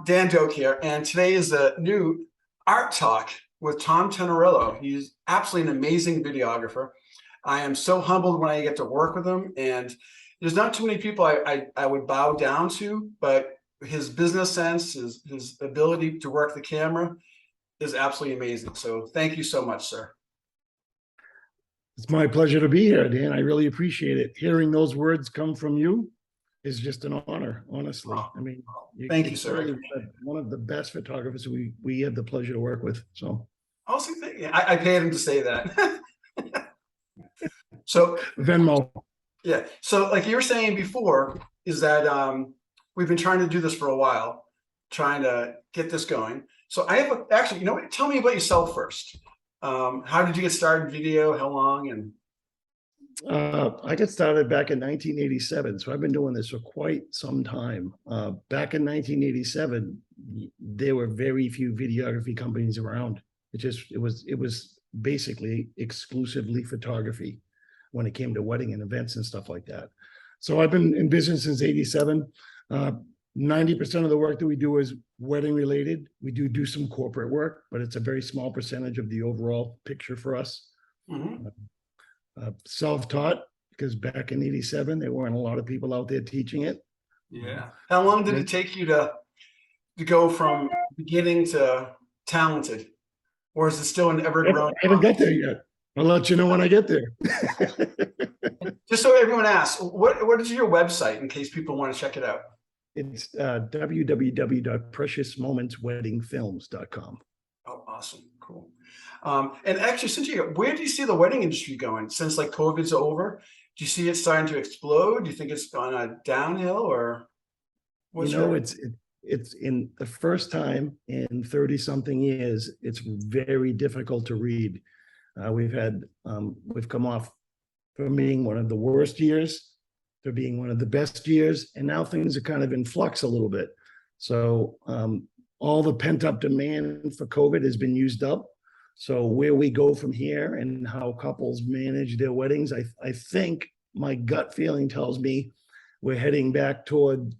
Dan Doke here, and today is a new art talk with Tom Tenerillo. He's absolutely an amazing videographer. I am so humbled when I get to work with him, and there's not too many people I would bow down to, but his business sense, his ability to work the camera is absolutely amazing. So thank you so much, sir. It's my pleasure to be here, Dan. I really appreciate it. Hearing those words come from you is just an honor, honestly. I mean, thank you, sir. Really one of the best photographers we have the pleasure to work with. So, also, I paid him to say that. So Venmo. Yeah. So, like you were saying before, is that we've been trying to do this for a while, trying to get this going. So I have actually, you know what? Tell me about yourself first. How did you get started in video? How long? And I got started back in 1987, so I've been doing this for quite some time. Back in 1987, there were very few videography companies around. It was basically exclusively photography when it came to wedding and events and stuff like that. So I've been in business since 87. 90% of the work that we do is wedding related. We do some corporate work, but it's a very small percentage of the overall picture for us. mm-hmm. Self-taught, because back in 87, there weren't a lot of people out there teaching it. Yeah. How long did it take you to go from beginning to talented? Or is it still an ever-growing? I haven't got there yet. I'll let you know when I get there. Just so everyone asks, what is your website in case people want to check it out? It's www.preciousmomentsweddingfilms.com. Oh, awesome. Cool. And actually, since where do you see the wedding industry going since like COVID's over? Do you see it starting to explode? Do you think it's on a downhill, or it's in the first time in 30 something years, it's very difficult to read. We've come off from being one of the worst years to being one of the best years, and now things are kind of in flux a little bit. So all the pent-up demand for COVID has been used up. So where we go from here and how couples manage their weddings, I think my gut feeling tells me we're heading back toward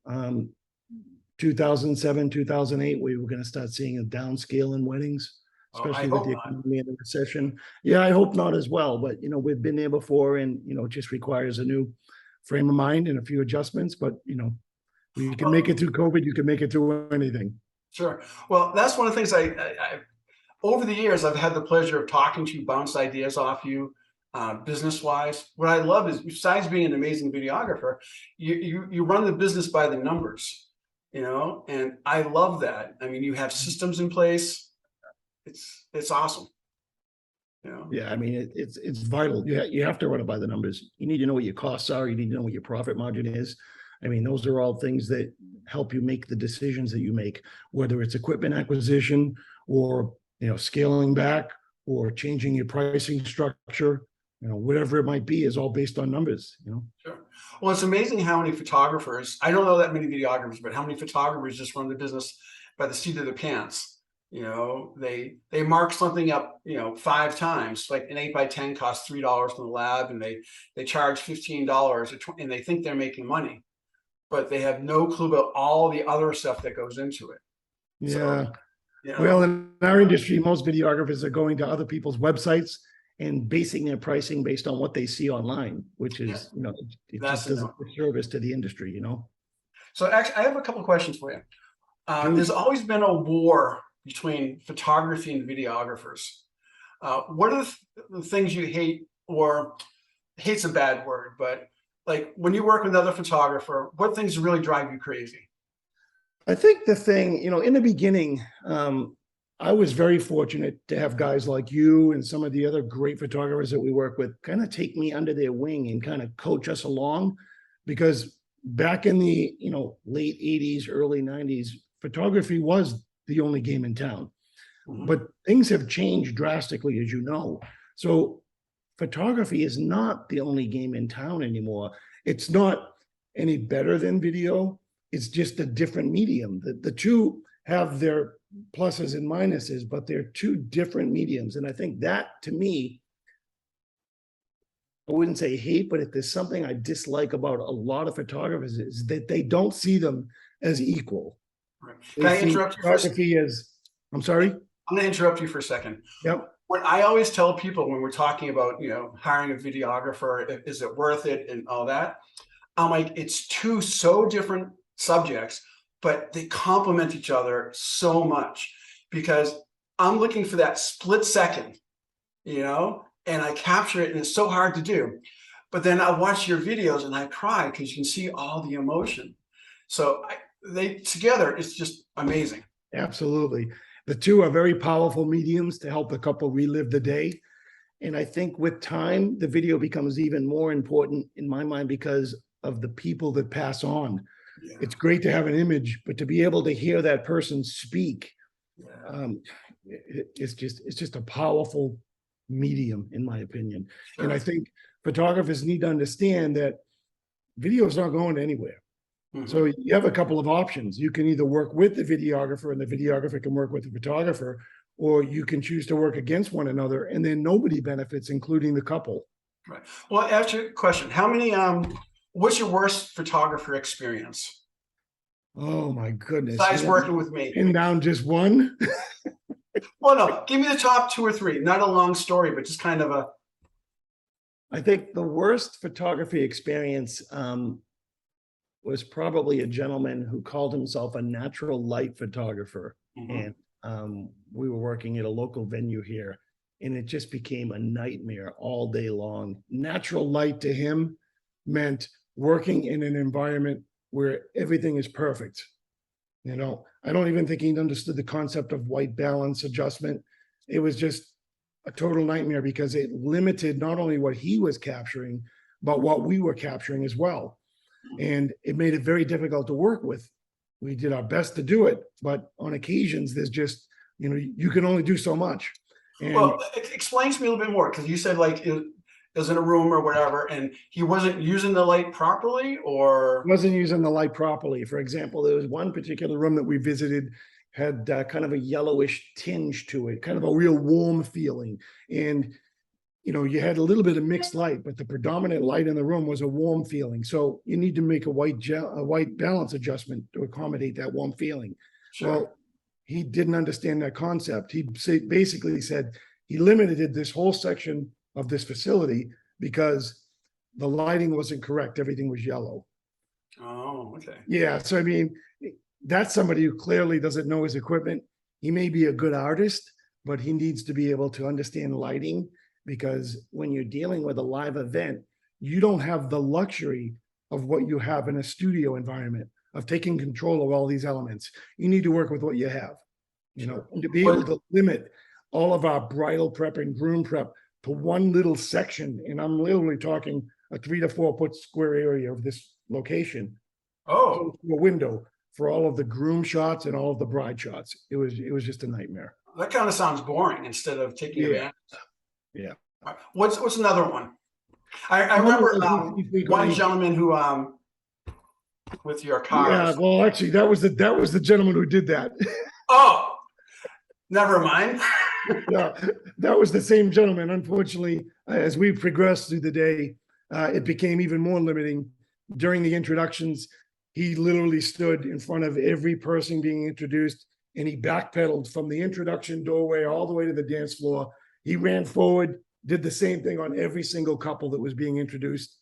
2007, 2008, where we're going to start seeing a downscale in weddings, especially with the economy and the recession. Yeah, I hope not as well, but we've been there before, and it just requires a new frame of mind and a few adjustments, but you can make it through COVID, you can make it through anything. Sure. Well, that's one of the things I over the years, I've had the pleasure of talking to you, bounce ideas off you, business-wise. What I love is, besides being an amazing videographer, you run the business by the numbers, and I love that. I mean, you have systems in place. It's awesome. Yeah, I mean, it's vital. You have to run it by the numbers. You need to know what your costs are. You need to know what your profit margin is. I mean, those are all things that help you make the decisions that you make, whether it's equipment acquisition or scaling back or changing your pricing structure. Whatever it might be is all based on numbers. Sure. Well, it's amazing how many photographers. I don't know that many videographers, but how many photographers just run the business by the seat of their pants. They mark something up 5 times. Like an 8x10 costs $3 in the lab, and they charge $15 and they think they're making money, but they have no clue about all the other stuff that goes into it. Yeah. So, well, in our industry, most videographers are going to other people's websites and basing their pricing based on what they see online, which is it just doesn't do service to the industry. So actually, I have a couple of questions for you. There's always been a war between photography and videographers. What are the things you hate, or hate's a bad word, but like when you work with another photographer, what things really drive you crazy? I think the thing, in the beginning, I was very fortunate to have guys like you and some of the other great photographers that we work with kind of take me under their wing and kind of coach us along, because back in the late 80s, early 90s, photography was the only game in town. Mm-hmm. But things have changed drastically, as you know. So photography is not the only game in town anymore. It's not any better than video. It's just a different medium. The two have their pluses and minuses, but they're two different mediums. And I think that, to me, I wouldn't say hate, but if there's something I dislike about a lot of photographers, is that they don't see them as equal. Right. Can They I see interrupt you for a second? photography as, I'm sorry? I'm going to interrupt you for a second. Yep. What I always tell people when we're talking about, hiring a videographer, is it worth it and all that? I'm like, it's two so different subjects, but they complement each other so much because I'm looking for that split second, and I capture it and it's so hard to do. But then I watch your videos and I cry because you can see all the emotion. So they together, it's just amazing. Absolutely. The two are very powerful mediums to help the couple relive the day. And I think with time, the video becomes even more important in my mind because of the people that pass on. Yeah. It's great to have an image, but to be able to hear that person speak, Yeah. it's just a powerful medium, in my opinion. Sure. And I think photographers need to understand that video is not going anywhere. Mhm. So you have a couple of options. You can either work with the videographer and the videographer can work with the photographer, or you can choose to work against one another and then nobody benefits, including the couple. Right. Well, I ask you a question. What's your worst photographer experience Oh my goodness. besides working with me? Pin down just one. Well, no, give me the top two or three. Not a long story, but just kind of a. I think the worst photography experience was probably a gentleman who called himself a natural light photographer. Mhm. And we were working at a local venue here, and it just became a nightmare all day long. Natural light to him meant working in an environment where everything is perfect. I don't even think he understood the concept of white balance adjustment. It was just a total nightmare because it limited not only what he was capturing, but what we were capturing as well. And it made it very difficult to work with. We did our best to do it, but on occasions, there's just, you can only do so much. And Well, explain to me a little bit more because you said like it was in a room or whatever, and he wasn't using the light properly, or. wasn't using the light properly. For example, there was one particular room that we visited had kind of a yellowish tinge to it, kind of a real warm feeling. And you had a little bit of mixed light, but the predominant light in the room was a warm feeling. So you need to make a white balance adjustment to accommodate that warm feeling. Sure. Well, he didn't understand that concept. He basically said he limited this whole section of this facility because the lighting wasn't correct. Everything was yellow. Oh, okay. Yeah. So, I mean, that's somebody who clearly doesn't know his equipment. He may be a good artist, but he needs to be able to understand lighting, because when you're dealing with a live event, you don't have the luxury of what you have in a studio environment of taking control of all these elements. You need to work with what you have, and to be able to limit all of our bridal prep and groom prep to one little section. And I'm literally talking a 3 to 4 foot square area of this location. Oh, A window for all of the groom shots and all of the bride shots. It was just a nightmare. that kind of sounds boring instead of taking advantage. Yeah. What's another one? I remember one gentleman who with your cars. Yeah, well, actually, that was the gentleman who did that. Oh, never mind. Yeah, that was the same gentleman. Unfortunately, as we progressed through the day, it became even more limiting. During the introductions, he literally stood in front of every person being introduced, and he backpedaled from the introduction doorway all the way to the dance floor. He ran forward, did the same thing on every single couple that was being introduced.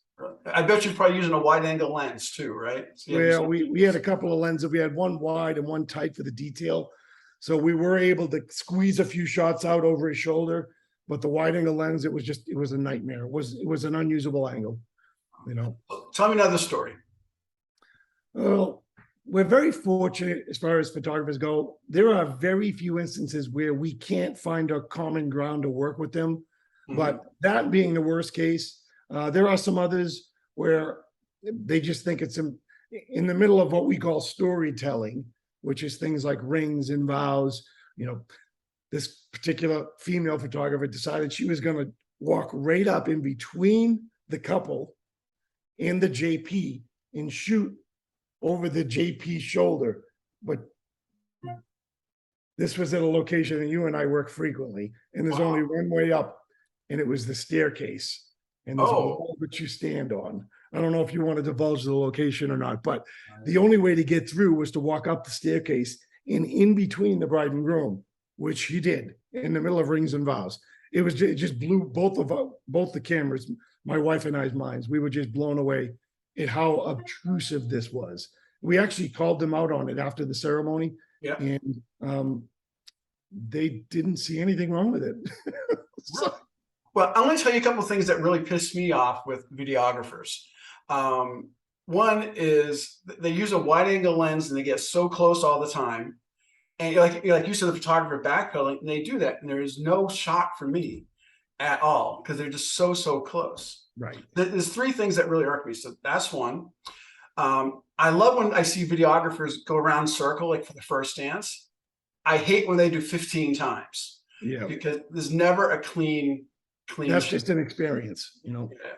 I bet you're probably using a wide angle lens too, right? So well, we had a couple of lenses. We had one wide and one tight for the detail. So we were able to squeeze a few shots out over his shoulder, but the wide angle lens, it was a nightmare. It was an unusable angle, Tell me another story. Well, we're very fortunate as far as photographers go. There are very few instances where we can't find a common ground to work with them. Mm-hmm. But that being the worst case, there are some others where they just think it's in the middle of what we call storytelling, which is things like rings and vows. This particular female photographer decided she was going to walk right up in between the couple and the JP and shoot over the JP's shoulder. But this was at a location that you and I work frequently, and there's only one way up, and it was the staircase. and there's a Oh, wall that you stand on. I don't know if you want to divulge the location or not, but the right. only way to get through was to walk up the staircase and in between the bride and groom, which he did in the middle of rings and vows. It just blew both the cameras, my wife and I's minds. We were just blown away at how obtrusive this was. We actually called them out on it after the ceremony, Yeah. and they didn't see anything wrong with it. So, Well, I'm going to tell you a couple of things that really pissed me off with videographers. One is they use a wide angle lens and they get so close all the time. And like you said, the photographer backpedaling, and they do that, and there is no shot for me at all because they're just so close. right. There's three things that really irk me. So that's one. I love when I see videographers go around circle like for the first dance. I hate when they do 15 times. Yeah, because there's never a clean that's shot. just an experience, you know. Yeah.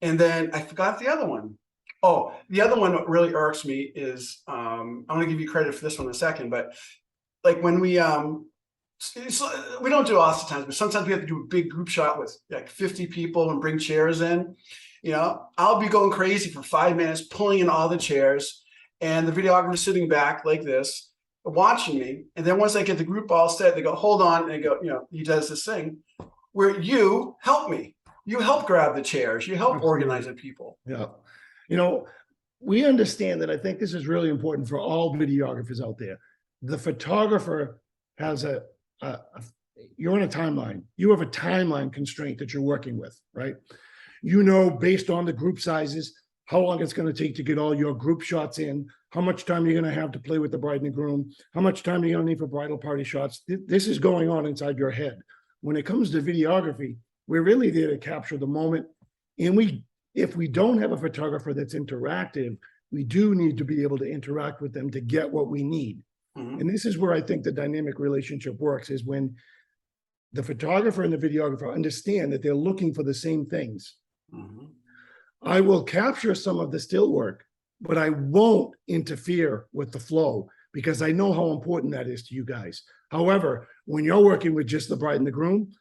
And then I forgot the other one. Oh, the other one that really irks me is I'm gonna give you credit for this one in a second, but like when we don't do it all the times, but sometimes we have to do a big group shot with like 50 people and bring chairs in. You know, I'll be going crazy for 5 minutes, pulling in all the chairs, and the videographer sitting back like this, watching me. And then once I get the group all set, they go, hold on, and they go, you know, he does this thing where you help me. You help grab the chairs, you help organize the people. Yeah. You know, we understand that. I think this is really important for all videographers out there. The photographer has you're on a timeline. You have a timeline constraint that you're working with, right? You know, based on the group sizes, how long it's going to take to get all your group shots in, how much time you're going to have to play with the bride and the groom, how much time you're going to need for bridal party shots. This is going on inside your head. When it comes to videography, we're really there to capture the moment. And if we don't have a photographer that's interactive, we do need to be able to interact with them to get what we need. Mhm. And this is where I think the dynamic relationship works, is when the photographer and the videographer understand that they're looking for the same things. Mhm. I will capture some of the still work, but I won't interfere with the flow because I know how important that is to you guys. However, when you're working with just the bride and the groom,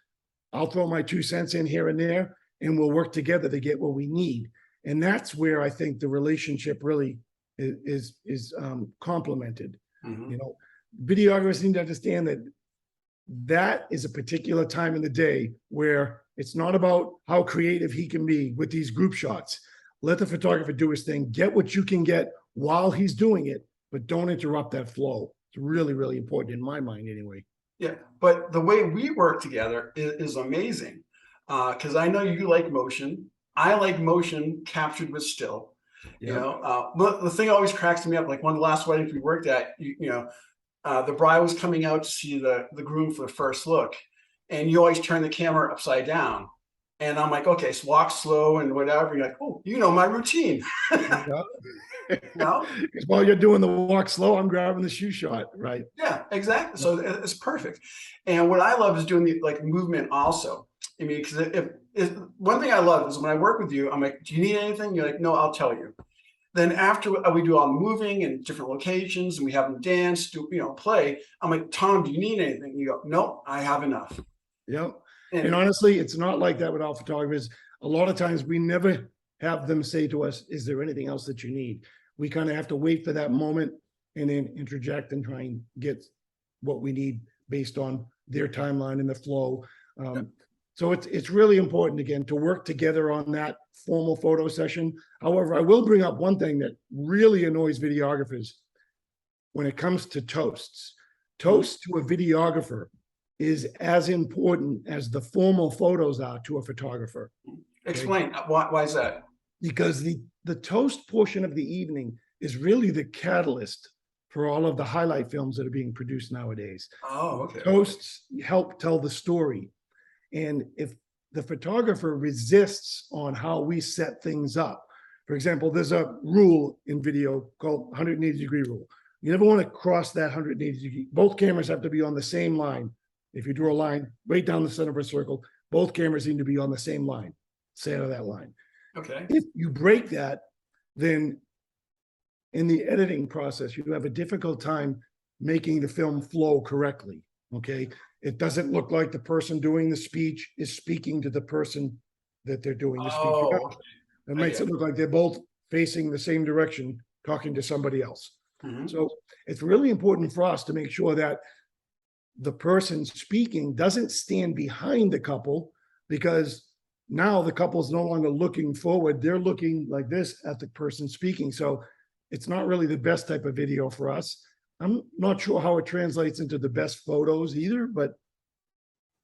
I'll throw my 2 cents in here and there, and we'll work together to get what we need. And that's where I think the relationship really is complemented. Mhm. You know, videographers need to understand that that is a particular time in the day where it's not about how creative he can be with these group shots. Let the photographer do his thing, get what you can get while he's doing it, but don't interrupt that flow. It's really important in my mind anyway. Yeah, but the way we work together is amazing because I know you like motion. I like motion captured with still. You Yeah. know, the thing always cracks me up. Like one of the last weddings we worked at, the bride was coming out to see the groom for the first look, and you always turn the camera upside down. And I'm like, okay, so walk slow and whatever. You're like, oh, you know my routine. Yeah. No? Because while you're doing the walk slow, I'm grabbing the shoe shot, right? Yeah, exactly. So it's perfect. And what I love is doing the like movement also. I mean, because if one thing I love is when I work with you, I'm like, do you need anything? You're like, no, I'll tell you. Then after we do all the moving in different locations and we have them dance, play, I'm like, Tom, do you need anything? You go, no, I have enough. Yep. And And honestly, it's not like that with all photographers. A lot of times we never have them say to us, is there anything else that you need? We kind of have to wait for that moment and then interject and try and get what we need based on their timeline and the flow. So it's really important, again, to work together on that formal photo session. However, I will bring up one thing that really annoys videographers when it comes to toasts. Toasts to a videographer is as important as the formal photos are to a photographer. explain why is that? Because the toast portion of the evening is really the catalyst for all of the highlight films that are being produced nowadays. Oh, okay. Toasts help tell the story. And if the photographer resists on how we set things up, for example, there's a rule in video called 180-degree rule. You never want to cross that 180 degree. Both cameras have to be on the same line. If you draw a line right down the center of a circle, both cameras need to be on the same line, center of that line. Okay. If you break that, then in the editing process, you have a difficult time making the film flow correctly. Okay. It doesn't look like the person doing the speech is speaking to the person that they're doing the speaking. Oh, It I makes get it it. look like they're both facing the same direction, talking to somebody else. Mhm. So it's really important for us to make sure that the person speaking doesn't stand behind the couple, because now the couple's no longer looking forward. They're looking like this at the person speaking. So it's not really the best type of video for us. I'm not sure how it translates into the best photos either, but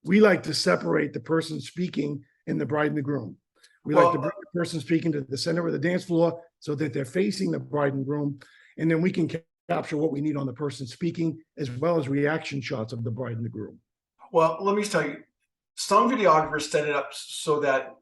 we like to separate the person speaking and the bride and the groom. We like to Well, bring the person speaking to the center of the dance floor so that they're facing the bride and groom. And then we can capture what we need on the person speaking, as well as reaction shots of the bride and the groom. well, let me tell you, some videographers set it up so that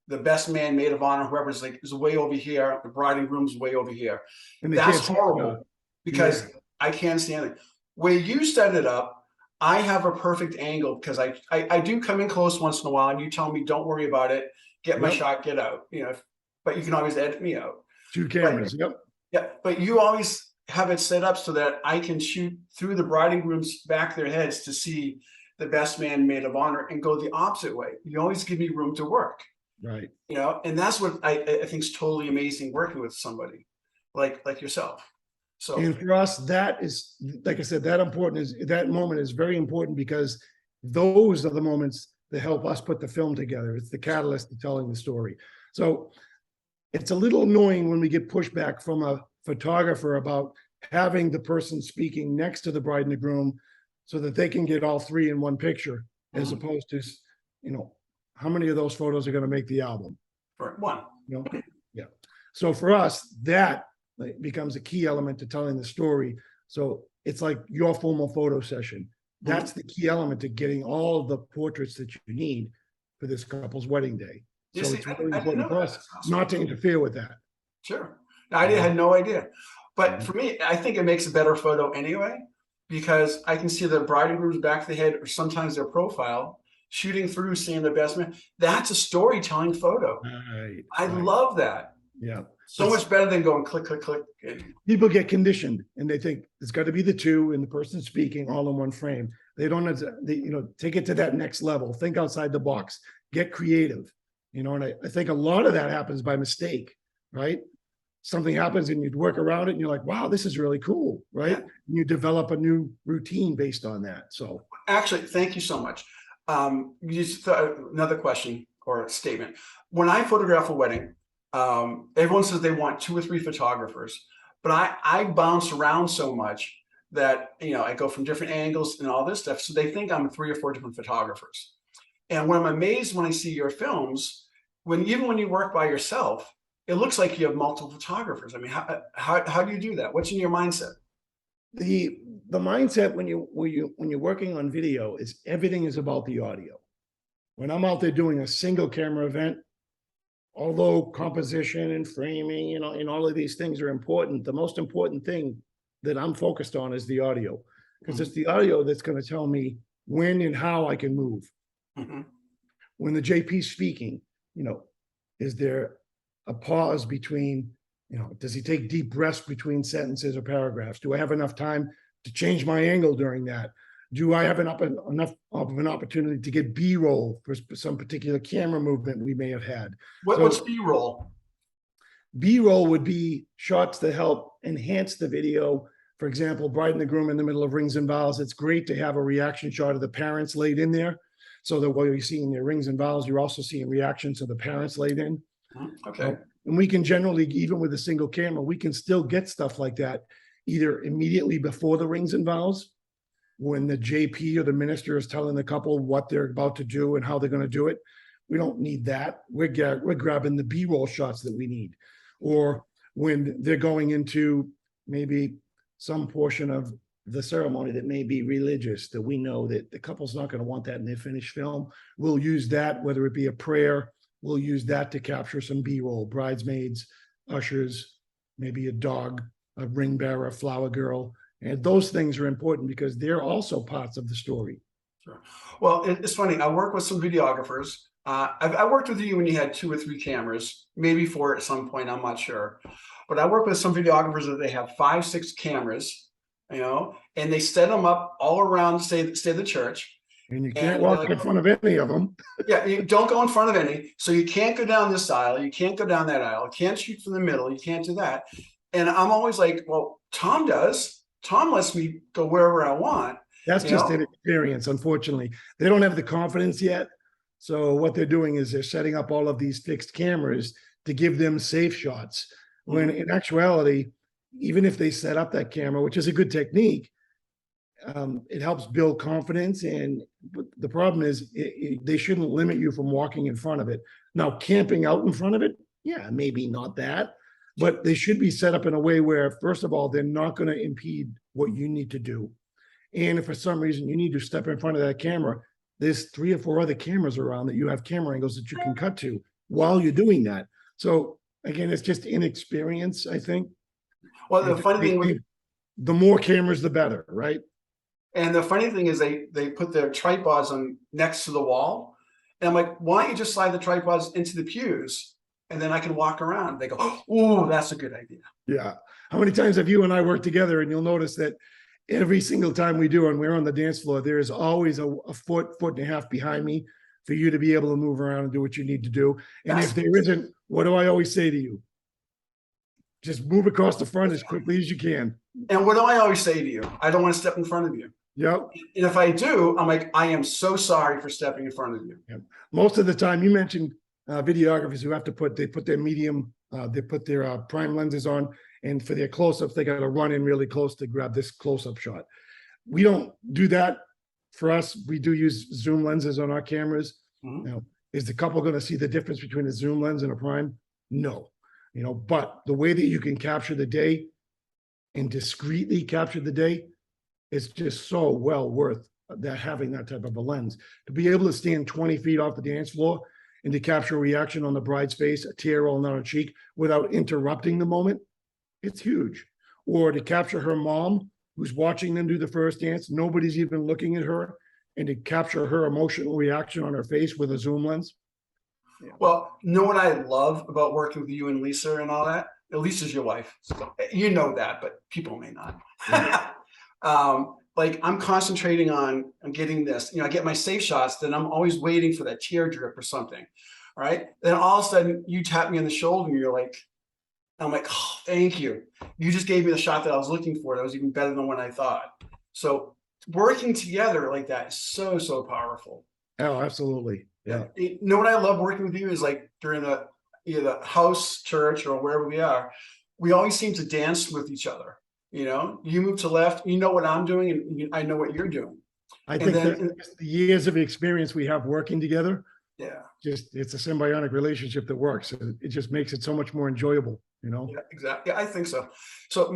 the best man, maid of honor, whoever's like is way over here, the bride and groom's way over here. And they That's can't see each other. horrible because Yeah. I can't stand it. Where you set it up, I have a perfect angle because I do come in close once in a while, and you tell me don't worry about it, get my Yep. shot, get out. You know, but you can always edit me out. Two But cameras. Yep. yeah, but you always have it set up so that I can shoot through the bride and groom's back of their heads to see the best man, maid of honor, and go the opposite way. You always give me room to work. Right. You know, and that's what I think is totally amazing working with somebody like yourself. So And for us, that is, like I said, that important is that moment is very important, because those are the moments that help us put the film together. It's the catalyst to telling the story. So it's a little annoying when we get pushback from a photographer about having the person speaking next to the bride and the groom so that they can get all three in one picture, as opposed to, you know, how many of those photos are going to make the album? for one, You know? Yeah. So for us, that becomes a key element to telling the story. So it's like your formal photo session. That's the key element to getting all the portraits that you need for this couple's wedding day. you So see, it's really I didn't important know for that. us That's awesome. not to interfere with that. Sure. I had no idea. But for me, I think it makes a better photo anyway, because I can see the bride and groom's back of the head, or sometimes their profile, shooting through, seeing the best man. That's a storytelling photo. Right. I love that. Yeah. So much better than going click, click, click. People get conditioned and they think it's got to be the two and the person speaking all in one frame. They don't, you know, take it to that next level. Think outside the box. Get creative. You know, and I think a lot of that happens by mistake, right? Something happens and you work around it and you're like, wow, this is really cool, right? Yeah. And you develop a new routine based on that. So Actually, thank you so much. Another question or statement. When I photograph a wedding, everyone says they want 2 or 3 photographers, but I bounce around so much that, you know, I go from different angles and all this stuff. So they think I'm 3 or 4 different photographers. And what I'm amazed when I see your films, even when you work by yourself, it looks like you have multiple photographers. I mean, how do you do that? What's in your mindset? the mindset when you're working on video is everything is about the audio. When I'm out there doing a single camera event, although composition and framing, you know, and all of these things are important, the most important thing that I'm focused on is the audio, because it's the audio that's going to tell me when and how I can move. When the JP's speaking, you know, is there a pause between, you know, does he take deep breaths between sentences or paragraphs? Do I have enough time to change my angle during that? Do I have enough of an opportunity to get B-roll for some particular camera movement we may have had? What's B-roll? B-roll would be shots that help enhance the video. For example, bride and the groom in the middle of rings and vows. It's great to have a reaction shot of the parents laid in there, so that while you're seeing their rings and vows, you're also seeing reactions of the parents laid in. Okay. And we can generally, even with a single camera, we can still get stuff like that either immediately before the rings and vows, when the JP or the minister is telling the couple what they're about to do and how they're going to do it. We don't need that. We're grabbing the B-roll shots that we need. Or when they're going into maybe some portion of the ceremony that may be religious, that we know that the couple's not going to want that in their finished film. We'll use that, whether it be a prayer, we'll use that to capture some B-roll, bridesmaids, ushers, maybe a dog, a ring bearer, flower girl. And those things are important because they're also parts of the story. Sure. Well, it's funny. I work with some videographers. I worked with you when you had 2 or 3 cameras, maybe 4 at some point. I'm not sure. But I work with some videographers that they have 5, 6 cameras, you know, and they set them up all around, say the church. And you can't And they're walk like, in front of any of them. yeah, you don't go in front of any. So you can't go down this aisle. You can't go down that aisle. You can't shoot from the middle. You can't do that. And I'm always like, well, Tom does. Tom lets me go wherever I want, That's you just know? inexperience, unfortunately. They don't have the confidence yet. So what they're doing is they're setting up all of these fixed cameras to give them safe shots. When in actuality, even if they set up that camera, which is a good technique, it helps build confidence. And the problem is they shouldn't limit you from walking in front of it. Now, camping out in front of it, yeah, maybe not that, but they should be set up in a way where, first of all, they're not going to impede what you need to do. And if for some reason you need to step in front of that camera, there's 3 or 4 other cameras around that you have camera angles that you can cut to while you're doing that. So again, it's just inexperience, I think. Well, the funny thing with, the more cameras, the better, right? and the funny thing is they put their tripods on next to the wall. And I'm like, why don't you just slide the tripods into the pews and then I can walk around? They go, oh, that's a good idea. Yeah. How many times have you and I worked together, and you'll notice that every single time we do, and we're on the dance floor, there is always a foot and a half behind me for you to be able to move around and do what you need to do. And if there isn't, what do I always say to you? Just move across the front as quickly as you can. And what do I always say to you? I don't want to step in front of you. Yep. And if I do, I'm like, I am so sorry for stepping in front of you. Yep. Most of the time, you mentioned videographers who have to put their medium, they put their prime lenses on, and for their close-ups, they got to run in really close to grab this close-up shot. We don't do that for us. We do use zoom lenses on our cameras. Now, is the couple going to see the difference between a zoom lens and a prime? No. But the way that you can capture the day and discreetly capture the day, it's just so well worth that, having that type of a lens. To be able to stand 20 feet off the dance floor and to capture a reaction on the bride's face, a tear rolling down her cheek without interrupting the moment, it's huge. Or to capture her mom, who's watching them do the first dance, nobody's even looking at her, and to capture her emotional reaction on her face with a zoom lens. Yeah. Well, you know what I love about working with you and Lisa and all that? Lisa's your wife. So you know that, but people may not. Like, I'm concentrating on getting this, I get my safe shots, then I'm always waiting for that tear drip or something. Right. Then all of a sudden you tap me on the shoulder and you're like, I'm like, oh, thank you. You just gave me the shot that I was looking for. That was even better than what I thought. So working together like that is so, so powerful. Oh, absolutely. Yeah. You know what I love working with you is, like, during either the house, church, or wherever we are, we always seem to dance with each other. You move to left, you know what I'm doing, and I know what you're doing. I think that the years of experience we have working together, yeah, it's a symbiotic relationship that works. It just makes it so much more enjoyable, Yeah, exactly. Yeah, I think so. So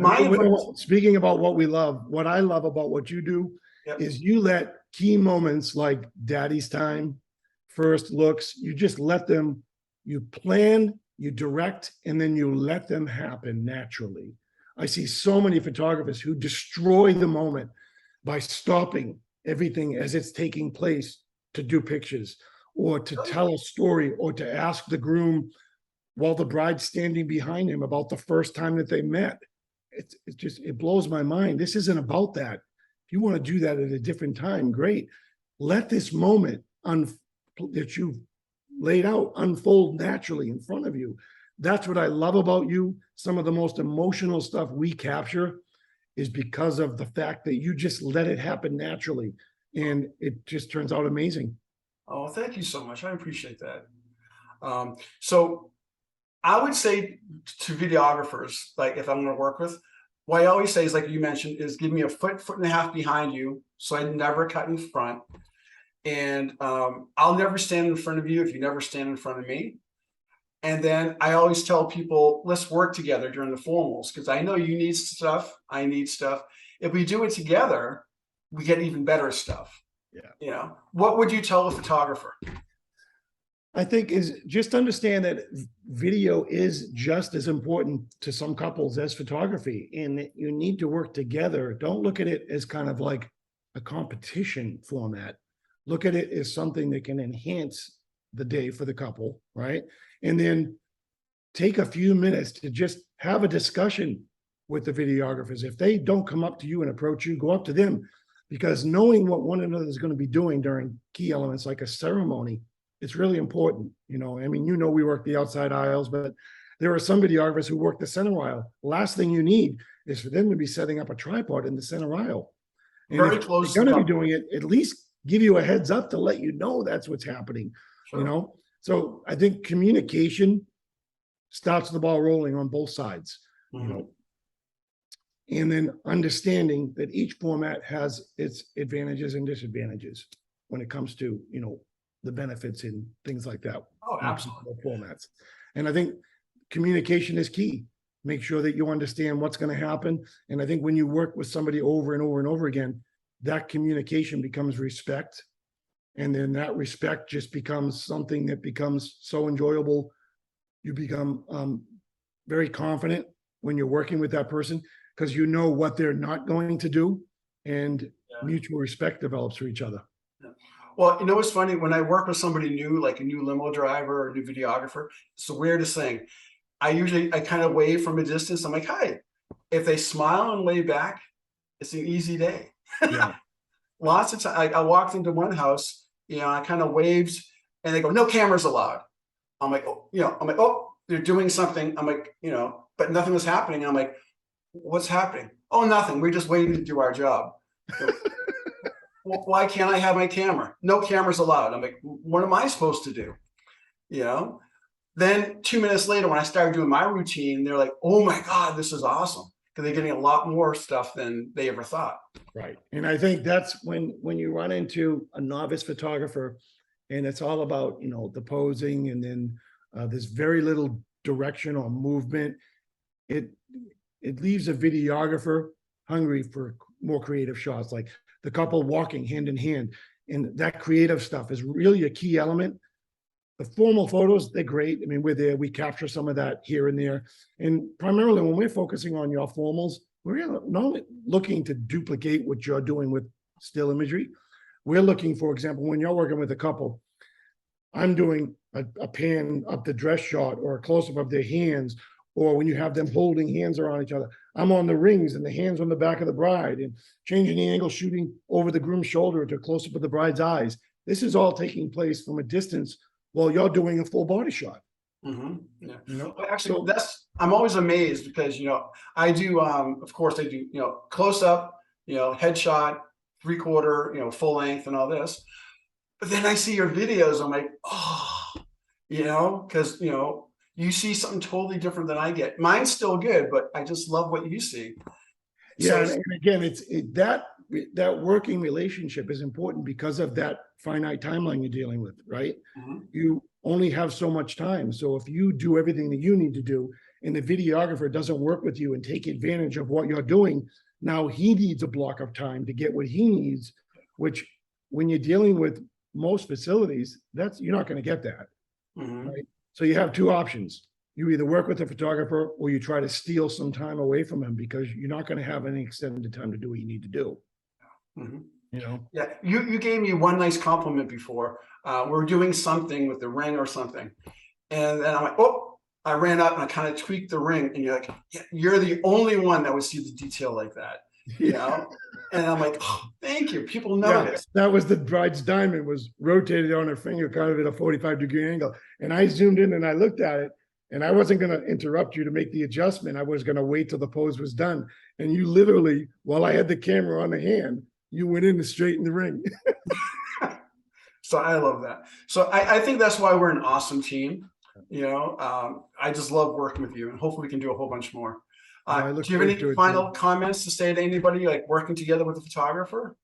speaking about what we love, what I love about what you do is you let key moments like daddy's time, first looks, you just let them, you plan, you direct, and then you let them happen naturally. I see so many photographers who destroy the moment by stopping everything as it's taking place to do pictures, or to tell a story, or to ask the groom while the bride's standing behind him about the first time that they met. It blows my mind. This isn't about that. If you want to do that at a different time, great. Let this moment that you've laid out unfold naturally in front of you. That's what I love about you. Some of the most emotional stuff we capture is because of the fact that you just let it happen naturally, and it just turns out amazing. Oh, thank you so much. I appreciate that. So I would say to videographers, like, if I'm going to work with, what I always say is, like you mentioned, is give me a foot and a half behind you, so I never cut in front. And I'll never stand in front of you if you never stand in front of me. And then I always tell people, let's work together during the formals, because I know you need stuff, I need stuff. If we do it together, we get even better stuff. Yeah. What would you tell a photographer? I think is just understand that video is just as important to some couples as photography, and you need to work together. Don't look at it as kind of like a competition format. Look at it as something that can enhance the day for the couple, right? And then take a few minutes to just have a discussion with the videographers. If they don't come up to you and approach you, go up to them. because knowing what one another is going to be doing during key elements like a ceremony, it's really important. You know, I mean, we work the outside aisles, but there are some videographers who work the center aisle. Last thing you need is for them to be setting up a tripod in the center aisle. And Very if close. they're going to be doing it, at least give you a heads up to let you know that's what's happening. Sure. You know, so I think communication starts the ball rolling on both sides. You know, and then understanding that each format has its advantages and disadvantages when it comes to, you know, the benefits and things like that. Oh, absolutely. Formats. And I think communication is key. Make sure that you understand what's going to happen. And I think when you work with somebody over and over and over again, that communication becomes respect. And then that respect just becomes something that becomes so enjoyable. You become very confident when you're working with that person, because you know what they're not going to do, and mutual respect develops for each other. Yeah. Well, you know what's funny? When I work with somebody new, like a new limo driver or a new videographer, it's the weirdest thing. I kind of wave from a distance. I'm like, hi. If they smile and wave back, it's an easy day. Yeah. Lots of times, I walked into one house, you know, I kind of waved, and they go, no cameras allowed. I'm like, oh, you know, oh, they're doing something. I'm like, you know, but nothing was happening. I'm like, what's happening? Oh, nothing. We're just waiting to do our job. So, well, why can't I have my camera? No cameras allowed. I'm like, what am I supposed to do? You know? Then 2 minutes later, when I started doing my routine, they're like, oh my God, this is awesome. Because they're getting a lot more stuff than they ever thought. Right. And I think that's when you run into a novice photographer and it's all about, you know, the posing, and then there's very little direction or movement. It leaves a videographer hungry for more creative shots, like the couple walking hand in hand. And that creative stuff is really a key element. The formal photos, they're great. I mean, we're there, we capture some of that here and there. And primarily when we're focusing on your formals, we're not looking to duplicate what you're doing with still imagery. We're looking, for example, when you're working with a couple, I'm doing a pan up the dress shot or a close-up of their hands, or when you have them holding hands around each other, I'm on the rings and the hands on the back of the bride and changing the angle, shooting over the groom's shoulder to close up of the bride's eyes. This is all taking place from a distance while you're doing a full body shot. Yeah. You know? Well, actually, I'm always amazed because, you know, I do, of course I do, you know, close up, you know, headshot, 3/4, you know, full length and all this. But then I see your videos, I'm like, oh, you know, because, you know, you see something totally different than I get. Mine's still good, but I just love what you see. Yeah, so, and again, that working relationship is important because of that finite timeline you're dealing with, right? You only have so much time. So if you do everything that you need to do and the videographer doesn't work with you and take advantage of what you're doing, now he needs a block of time to get what he needs, which when you're dealing with most facilities, you're not going to get that, right? So you have two options. You either work with a photographer or you try to steal some time away from him, because you're not going to have any extended time to do what you need to do. You know? Yeah, you gave me one nice compliment before. We're doing something with the ring or something. And then I'm like, oh, I ran up and I kind of tweaked the ring. And you're like, yeah, you're the only one that would see the detail like that. You know? And I'm like, oh, thank you. People notice. Yeah, that was the bride's diamond was rotated on her finger kind of at a 45-degree angle. And I zoomed in and I looked at it, and I wasn't going to interrupt you to make the adjustment. I was going to wait till the pose was done. And you literally, while I had the camera on the hand, you went in and straightened the ring. So I love that. So I think that's why we're an awesome team. You know, I just love working with you, and hopefully we can do a whole bunch more. Do you have any final comments to say to anybody like working together with a photographer?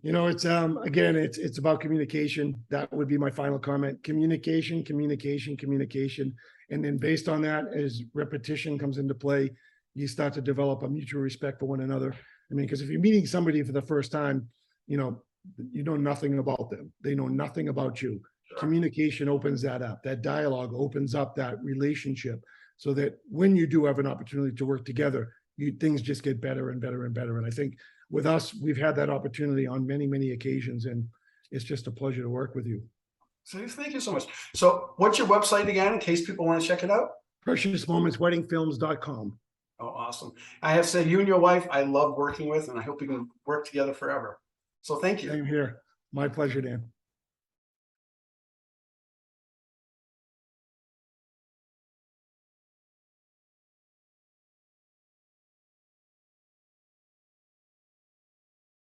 You know, it's again, it's about communication. That would be my final comment. Communication, communication, communication. And then based on that, as repetition comes into play, you start to develop a mutual respect for one another. I mean, because if you're meeting somebody for the first time, you know nothing about them. They know nothing about you. Sure. Communication opens that up. That dialogue opens up that relationship, so that when you do have an opportunity to work together, things just get better and better and better. And I think with us, we've had that opportunity on many, many occasions, and it's just a pleasure to work with you. So thank you so much. So what's your website again, in case people want to check it out? PreciousMomentsWeddingFilms.com. Oh, awesome. I have said, you and your wife, I love working with, and I hope we can work together forever. So thank you. Same here. My pleasure, Dan.